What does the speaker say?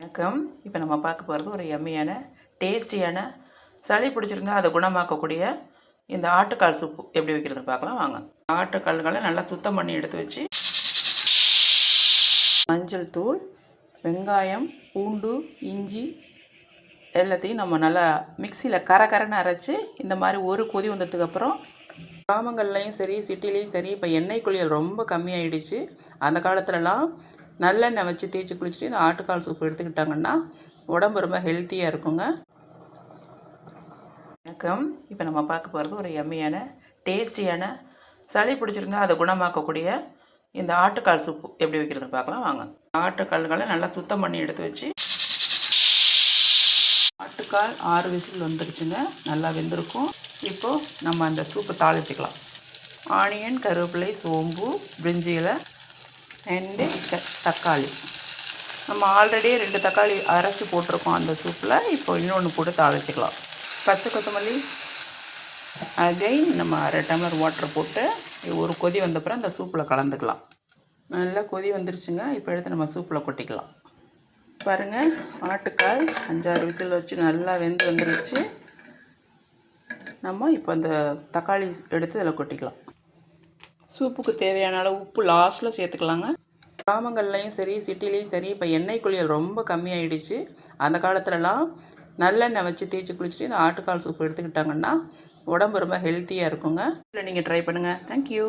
வணக்கம். இப்போ நம்ம பார்க்க போகிறது ஒரு எம்மியான டேஸ்டியான சளி பிடிச்சிருந்தா அதை குணமாக்கக்கூடிய இந்த ஆட்டுக்கால் சூப்பு எப்படி வைக்கிறதுன்னு பார்க்கலாம் வாங்க. ஆட்டுக்கால்களை நல்லா சுத்தம் பண்ணி எடுத்து வச்சு மஞ்சள் தூள், வெங்காயம், பூண்டு, இஞ்சி எல்லாத்தையும் நம்ம நல்லா மிக்சியில் கரன்னு அரைச்சி இந்த மாதிரி ஒரு கொதி வந்ததுக்கப்புறம் கிராமங்கள்லையும் சரி சிட்டிலையும் சரி இப்போ எண்ணெய் குளியல் ரொம்ப கம்மியாயிடுச்சு. அந்த காலத்துலலாம் நல்லெண்ணெய் வச்சு தேய்ச்சி குளிச்சுட்டு இந்த ஆட்டுக்கால் சூப்பு எடுத்துக்கிட்டாங்கன்னா உடம்பு ரொம்ப ஹெல்த்தியாக இருக்குங்க. வணக்கம். இப்போ நம்ம பார்க்க போகிறது ஒரு எம்மியான டேஸ்டியான சளி பிடிச்சிருந்தா அதை குணமாக்கக்கூடிய இந்த ஆட்டுக்கால் சூப்பு எப்படி வைக்கிறதுன்னு பார்க்கலாம் வாங்க. ஆட்டுக்கால்களை நல்லா சுத்தம் பண்ணி எடுத்து வச்சு ஆட்டுக்கால் 6 விசில் வந்துடுச்சுங்க, நல்லா வெந்திருக்கும். இப்போது நம்ம அந்த சூப்பை தாளிச்சிக்கலாம். ஆனியன், கருவேப்பிலை, சோம்பு, பிரிஞ்சி இலை அண்டு தக்காளி. நம்ம ஆல்ரெடி 2 தக்காளி அரைச்சி போட்டிருக்கோம் அந்த சூப்பில். இப்போ இன்னொன்று போட்டு தாளிச்சிக்கலாம். பச்சை கொத்தமல்லி, அகைன் நம்ம 1/2 டம்ளர் வாட்டர் போட்டு ஒரு கொதி வந்தப்புறம் அந்த சூப்பில் கலந்துக்கலாம். நல்லா கொதி வந்துருச்சுங்க. இப்போ எடுத்து நம்ம சூப்பில் கொட்டிக்கலாம். பாருங்கள், ஆட்டுக்கால் 5-6 விசில் வச்சு நல்லா வெந்து வந்துருச்சு. நம்ம இப்போ அந்த தக்காளி எடுத்து இதில் கொட்டிக்கலாம். சூப்புக்கு தேவையான அளவு உப்பு லாஸ்ட்டில் சேர்த்துக்கலாங்க. கிராமங்கள்லையும் சரி சிட்டிலையும் சரி இப்போ எண்ணெய் குளியல் ரொம்ப கம்மியாயிடுச்சு. அந்த காலத்துலலாம் நல்லெண்ணெய் வச்சு தேய்ச்சி குளிச்சுட்டு இந்த ஆட்டுக்கால் சூப்பு எடுத்துக்கிட்டாங்கன்னா உடம்பு ரொம்ப ஹெல்த்தியாக இருக்குங்க. இல்லை நீங்கள் ட்ரை பண்ணுங்கள். தேங்க்யூ.